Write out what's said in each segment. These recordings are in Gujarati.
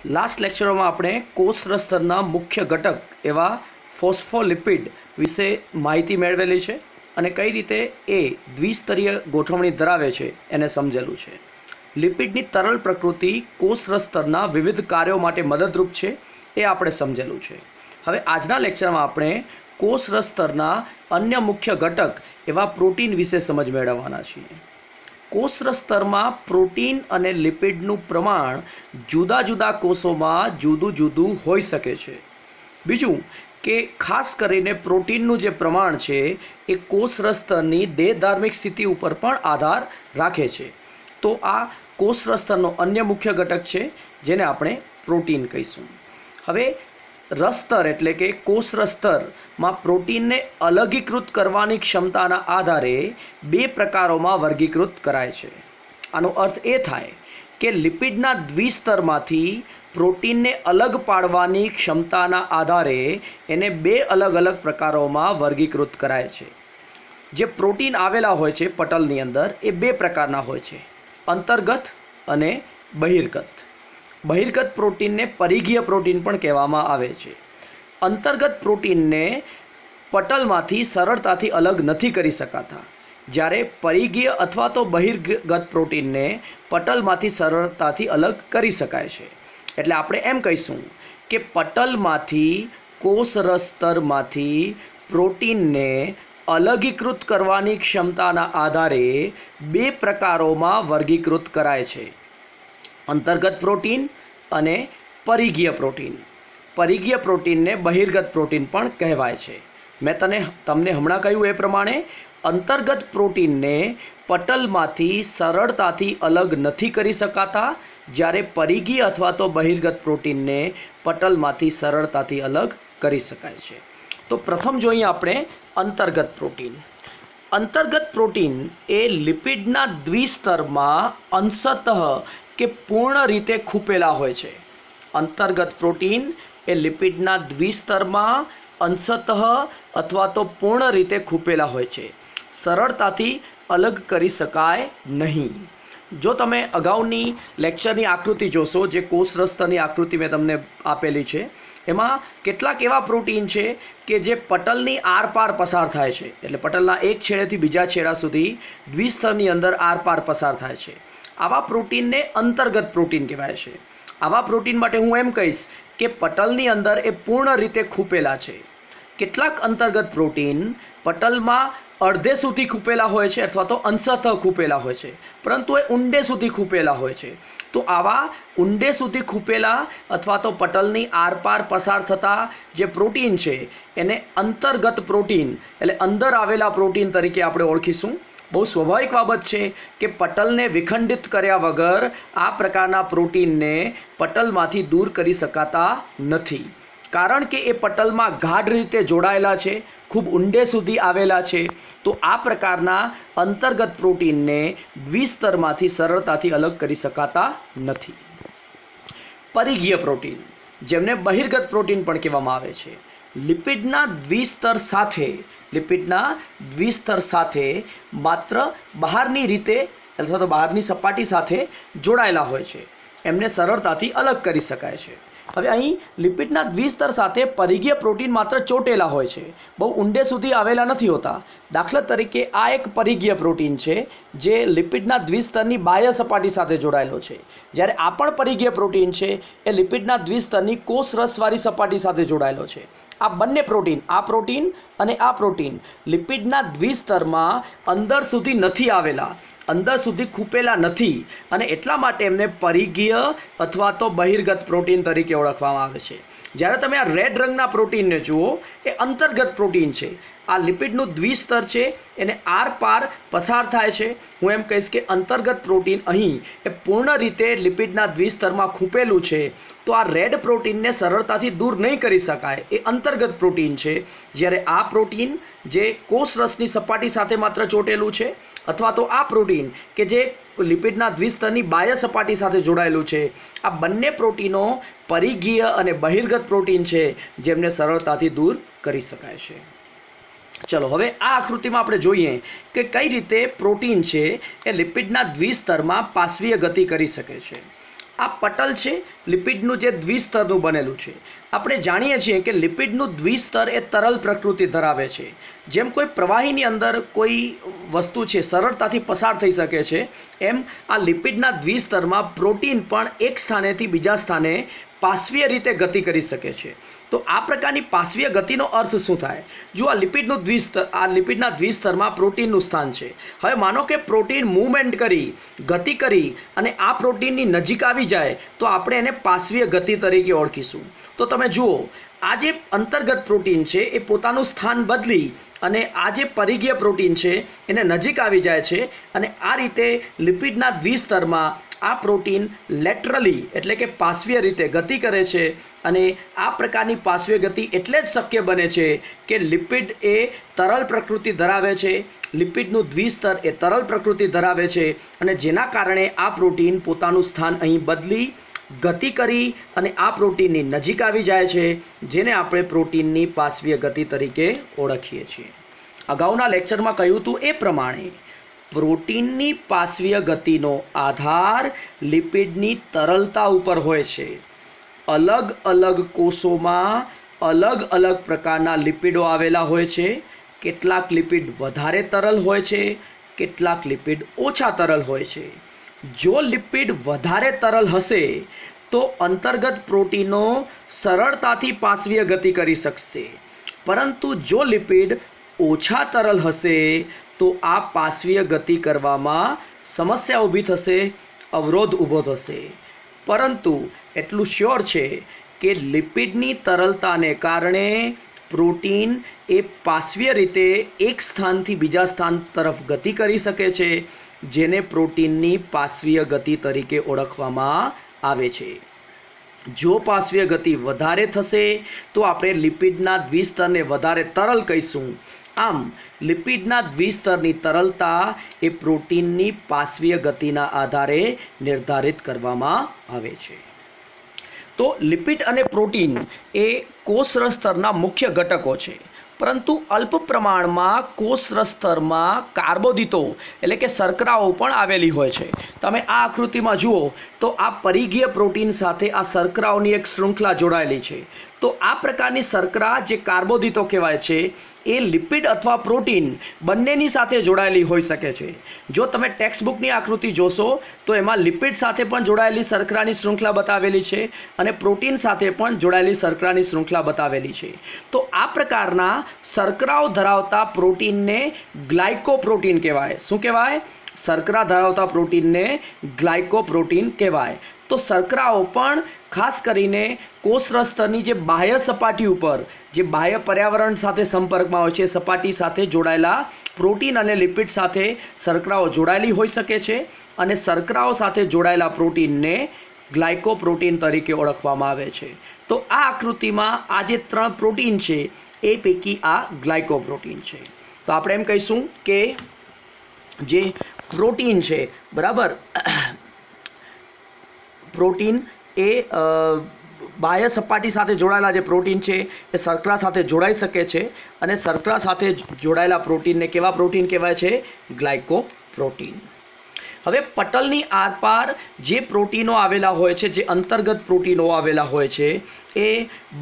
लास्ट लेक्चर में આપણે કોષરસ સ્તરના મુખ્ય ઘટક એવા ફોસ્ફોલિપિડ વિશે માહિતી મેળવેલી છે અને કઈ રીતે એ દ્વિસ્તરીય ગોઠવણી ધરાવે છે એને સમજેલું છે। લિપિડની તરલ પ્રકૃતિ કોષરસ સ્તરના વિવિધ કાર્યો માટે મદદરૂપ છે એ આપણે સમજેલું છે। હવે આજના લેક્ચરમાં આપણે કોષરસ સ્તરના અન્ય મુખ્ય ઘટક એવા પ્રોટીન વિશે સમજ મેળવવાના છીએ। કોષરસ સ્તરમાં પ્રોટીન અને લિપિડનું પ્રમાણ જુદા જુદા કોષોમાં જુદું જુદું હોઈ શકે છે। બીજું કે ખાસ કરીને પ્રોટીનનું જે પ્રમાણ છે એ કોષરસ સ્તરની દેહધાર્મિક સ્થિતિ ઉપર પણ આધાર રાખે છે। તો આ કોષરસ સ્તરનો અન્ય મુખ્ય ઘટક છે જેને આપણે પ્રોટીન કહીશું। હવે રસસ્તર એટલે કે કોષરસ સ્તરમાં પ્રોટીનને અલગીકૃત કરવાની ક્ષમતાના આધારે બે પ્રકારોમાં વર્ગીકૃત કરાય છે। આનો અર્થ એ થાય કે લિપિડના દ્વિસ્તરમાંથી પ્રોટીનને અલગ પાડવાની ક્ષમતાના આધારે એને બે અલગ અલગ પ્રકારોમાં વર્ગીકૃત કરાય છે। જે પ્રોટીન આવેલા હોય છે પટલની અંદર એ બે પ્રકારના હોય છે, અંતર્ગત અને બહિર્ગત। બહિર્ગત પ્રોટીનને પરિઘીય પ્રોટીન પણ કહેવામાં આવે છે। અંતર્ગત પ્રોટીનને પટલમાંથી સરળતાથી અલગ નથી કરી શકાતા, જ્યારે પરિઘીય અથવા તો બહિર્ગત પ્રોટીનને પટલમાંથી સરળતાથી અલગ કરી શકાય છે। એટલે આપણે એમ કહીશું કે પટલમાંથી કોષરસ સ્તરમાંથી પ્રોટીનને અલગીકૃત કરવાની ક્ષમતાના આધારે બે પ્રકારોમાં વર્ગીકૃત કરાય છે, અંતર્ગત પ્રોટીન અને પરિઘીય પ્રોટીન। પરિઘીય પ્રોટીનને બહિર્ગત પ્રોટીન પણ કહેવાય છે। મેં તમને હમણાં કહ્યું એ પ્રમાણે અંતર્ગત પ્રોટીનને પટલમાંથી સરળતાથી અલગ નથી કરી શકાતા, જ્યારે પરિઘીય અથવા તો બહિર્ગત પ્રોટીનને પટલમાંથી સરળતાથી અલગ કરી શકાય છે। તો પ્રથમ જોઈએ આપણે અંતર્ગત પ્રોટીન। અંતર્ગત પ્રોટીન એ લિપિડના દ્વિસ્તરમાં અંશતઃ કે પૂર્ણ રીતે ખૂપેલા હોય છે। અંતર્ગત પ્રોટીન એ લિપિડના દ્વિસ્તરમાં અંશતઃ અથવા તો પૂર્ણ રીતે ખૂપેલા હોય છે, સરળતાથી અલગ કરી શકાય નહીં। જો તમે અગાઉની લેક્ચરની આકૃતિ જોશો, જે કોષરસ સ્તરની આકૃતિ મેં તમને આપેલી છે, એમાં કેટલાક એવા પ્રોટીન છે કે જે પટલની આરપાર પસાર થાય છે, એટલે પટલના એક છેડેથી બીજા છેડા સુધી દ્વિસ્તરની અંદર આરપાર પસાર થાય છે। આવા પ્રોટીનને અંતર્ગત પ્રોટીન કહેવાય છે। આવા પ્રોટીન માટે હું એમ કહીશ કે પટલની અંદર એ પૂર્ણ રીતે ખૂપેલા છે। કેટલાક અંતર્ગત પ્રોટીન પટલમાં અડધે સુધી ખૂપેલા હોય છે અથવા તો અંશતઃ ખૂપેલા હોય છે, પરંતુ એ ઊંડે સુધી ખૂપેલા હોય છે। તો આવા ઊંડે સુધી ખૂપેલા અથવા તો પટલની આરપાર પસાર થતા જે પ્રોટીન છે એને અંતર્ગત પ્રોટીન એટલે અંદર આવેલા પ્રોટીન તરીકે આપણે ઓળખીશું। બહુ સ્વાભાવિક બાબત છે કે પટલને વિખંડિત કર્યા વગર આ પ્રકારના પ્રોટીનને પટલમાંથી દૂર કરી શકાતા નથી, કારણ કે એ પટલમાં ગાઢ રીતે જોડાયેલા છે, ખૂબ ઊંડે સુધી આવેલા છે। તો આ પ્રકારના અંતર્ગત પ્રોટીનને દ્વિસ્તરમાંથી સરળતાથી અલગ કરી શકાતા નથી। પરિઘીય પ્રોટીન, જેમને બહિર્ગત પ્રોટીન પણ કહેવામાં આવે છે, લિપિડના દ્વિસ્તર સાથે માત્ર બહારની રીતે અથવા તો બહારની સપાટી સાથે જોડાયેલા હોય છે, એમને સરળતાથી અલગ કરી શકાય છે। હવે અહીં લિપિડના દ્વિસ્તર સાથે પરિઘીય પ્રોટીન માત્ર ચોટેલા હોય છે, બહુ ઊંડે સુધી આવેલા નથી હોતા। દાખલા તરીકે આ એક પરિઘીય પ્રોટીન છે જે લિપિડના દ્વિસ્તરની બાહ્ય સપાટી સાથે જોડાયેલો છે, જ્યારે આ પણ પરિઘીય પ્રોટીન છે એ લિપિડના દ્વિસ્તરની કોષરસવાળી સપાટી સાથે જોડાયેલો છે। આ બંને પ્રોટીન, આ પ્રોટીન અને આ પ્રોટીન લિપિડના દ્વિસ્તરમાં અંદર સુધી નથી આવેલા, અંદર સુધી ખૂપેલા નથી, અને એટલા માટે એમને પરિઘીય અથવા તો બહિર્ગત પ્રોટીન તરીકે ઓળખવામાં આવે છે। જ્યારે તમે આ રેડ રંગના પ્રોટીનને જુઓ એ અંતર્ગત પ્રોટીન છે। આ લિપિડનું દ્વિસ્તર છે એને આરપાર પસાર થાય છે। હું એમ કહીશ કે અંતર્ગત પ્રોટીન અહીં એ પૂર્ણ રીતે લિપિડના દ્વિસ્તરમાં ખૂપેલું છે, તો આ રેડ પ્રોટીનને સરળતાથી દૂર નહીં કરી શકાય, એ અંતર્ગત પ્રોટીન છે। જ્યારે આ પ્રોટીન જે કોષરસની સપાટી સાથે માત્ર ચોટેલું છે, અથવા તો આ પ્રોટીન કે જે લિપિડના દ્વિસ્તરની બાહ્ય સપાટી સાથે જોડાયેલું છે, આ બંને પ્રોટીનો પરિઘીય અને બહિર્ગત પ્રોટીન છે જેમને સરળતાથી દૂર કરી શકાય છે। ચલો હવે આ આકૃતિમાં આપણે જોઈએ કે કઈ રીતે પ્રોટીન છે એ લિપિડના દ્વિસ્તરમાં પાર્શ્વીય ગતિ કરી શકે છે। આ પટલ છે લિપિડનું જે દ્વિસ્તરનું બનેલું છે. આપણે જાણીએ છીએ કે લિપિડનું દ્વિસ્તર એ તરલ પ્રકૃતિ ધરાવે છે. જેમ કોઈ પ્રવાહીની અંદર કોઈ વસ્તુ છે સરળતાથી પસાર થઈ શકે છે, એમ આ લિપિડના દ્વિસ્તરમાં પ્રોટીન પણ એક સ્થાનેથી બીજા સ્થાને પાશ્વીય રીતે ગતિ કરી શકે છે. તો આ પ્રકારની પાશ્વીય ગતિનો અર્થ શું થાય? જો આ લિપિડનું દ્વિસ્તર, આ લિપિડના દ્વિસ્તરમાં પ્રોટીનનું સ્થાન છે. હવે માનો કે પ્રોટીન મૂવમેન્ટ કરી, ગતિ કરી અને આ પ્રોટીનની નજીક આવી જાય તો આપણે એને પાશ્વીય ગતિ તરીકે ઓળખીશું. તો તમે જુઓ, આ જે અંતર્ગત પ્રોટીન છે એ પોતાનું સ્થાન બદલી અને આ જે પરિઘીય પ્રોટીન છે એને નજીક આવી જાય છે અને આ રીતે લિપિડના દ્વિસ્તરમાં આ પ્રોટીન લેટરલી એટલે કે પાશ્વીય રીતે ગતિ કરે છે. અને આ પ્રકારની પાશ્વીય ગતિ એટલે જ શક્ય બને છે કે લિપિડ એ તરલ પ્રકૃતિ ધરાવે છે, લિપિડનું દ્વિસ્તર એ તરલ પ્રકૃતિ ધરાવે છે અને જેના કારણે આ પ્રોટીન પોતાનું સ્થાન અહીં બદલી, ગતિ કરી અને આ પ્રોટીનની નજીક આવી જાય છે, જેને આપણે પ્રોટીનની પાશ્વીય ગતિ તરીકે ઓળખીએ છીએ. અગાઉના લેક્ચરમાં કહ્યું હતું એ પ્રમાણે પ્રોટીનની પાશ્વીય ગતિનો આધાર લિપિડની તરલતા ઉપર હોય છે. અલગ અલગ કોષોમાં અલગ અલગ પ્રકારના લિપિડો આવેલા હોય છે. કેટલાક લિપિડ વધારે તરલ હોય છે, કેટલાક લિપિડ ઓછા તરલ હોય છે. જો લિપિડ વધારે તરલ હશે તો અંતર્ગત પ્રોટીનો સરળતાથી પાશ્વીય ગતિ કરી શકશે, પરંતુ જો લિપિડ ઓછા તરલ હશે તો આ પાશ્વીય ગતિ કરવામાં સમસ્યા ઊભી થશે, અવરોધ ઊભો થશે. પરંતુ એટલું શ્યોર છે કે લિપિડની તરલતાને કારણે પ્રોટીન એ પાશ્વીય રીતે એક સ્થાનથી બીજા સ્થાન તરફ ગતિ કરી શકે છે, જેને પ્રોટીનની પાશ્વીય ગતિ તરીકે ઓળખવામાં આવે છે. જો પાશ્વીય ગતિ વધારે થશે તો આપણે લિપિડના દ્વિસ્તરને વધારે તરલ કહીશું. આમ લિપિડના દ્વિસ્તરની તરલતા એ પ્રોટીનની પાશ્વીય ગતિના આધારે નિર્ધારિત કરવામાં આવે છે. તો લિપિડ અને પ્રોટીન એ કોષરસ સ્તરના મુખ્ય ઘટકો છે, પરંતુ અલ્પ પ્રમાણમાં કોષરસ સ્તરમાં કાર્બોદિતો એટલે કે શર્કરાઓ પણ આવેલી હોય છે. તમે આ આકૃતિમાં જુઓ તો આ પરિઘીય પ્રોટીન સાથે આ શર્કરાઓની એક શૃંખલા જોડાયેલી છે. તો આ પ્રકારની શર્કરા જે કાર્બોદિતો કહેવાય છે એ લિપિડ અથવા પ્રોટીન બંનેની સાથે જોડાયેલી હોઈ શકે છે. જો તમે ટેક્સ્ટબુકની આકૃતિ જોશો તો એમાં લિપિડ સાથે પણ જોડાયેલી શર્કરાની શૃંખલા બતાવેલી છે અને પ્રોટીન સાથે પણ જોડાયેલી શર્કરાની શૃંખલા બતાવેલી છે. તો આ પ્રકારના શર્કરાઓ ધરાવતા પ્રોટીનને ગ્લાયકોપ્રોટીન કહેવાય. શું કહેવાય? શર્કરા ધરાવતા પ્રોટીનને ગ્લાયકોપ્રોટીન કહેવાય. તો શર્કરાઓ પણ ખાસ કરીને કોષરસ સ્તરની જે બાહ્ય સપાટી ઉપર, જે બાહ્ય પર્યાવરણ સાથે સંપર્કમાં હોય છે, સપાટી સાથે જોડાયેલા પ્રોટીન અને લિપિડ સાથે શર્કરાઓ જોડાયેલી હોઈ શકે છે અને શર્કરાઓ સાથે જોડાયેલા પ્રોટીનને ગ્લાયકોપ્રોટીન તરીકે ઓળખવામાં આવે છે. તો આ આકૃતિમાં આ જે 3 પ્રોટીન છે એ પૈકી આ ગ્લાયકોપ્રોટીન છે. તો આપણે એમ કહીશું કે જે પ્રોટીન છે, બરાબર, પ્રોટીન એ બાહ્ય સપાટી સાથે જોડાયેલા જે પ્રોટીન છે એ શર્કરા સાથે જોડાઈ શકે છે અને શર્કરા સાથે જોડાયેલા પ્રોટીનને કેવા પ્રોટીન કહેવાય છે? ગ્લાયકોપ્રોટીન. હવે પટલની આરપાર જે પ્રોટીનો આવેલા હોય છે, જે અંતર્ગત પ્રોટીનો આવેલા હોય છે, એ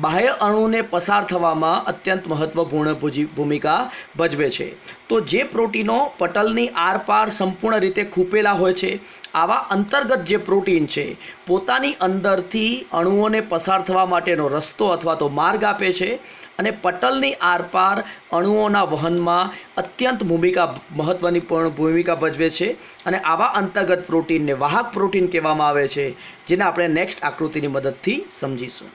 બાહ્ય અણુને પસાર થવામાં અત્યંત મહત્ત્વપૂર્ણ ભૂમિકા ભજવે છે. તો જે પ્રોટીનો પટલની આરપાર સંપૂર્ણ રીતે ખૂંપેલા હોય છે, આવા અંતર્ગત જે પ્રોટીન છે પોતાની અંદરથી અણુઓને પસાર થવા માટેનો રસ્તો અથવા તો માર્ગ આપે છે અને પટલની આરપાર અણુઓના વહનમાં અત્યંત મહત્ત્વની ભૂમિકા ભજવે છે અને આવા અંતર્ગત પ્રોટીનને વાહક પ્રોટીન કહેવામાં આવે છે, જેને આપણે નેક્સ્ટ આકૃતિની મદદથી સમજીશું.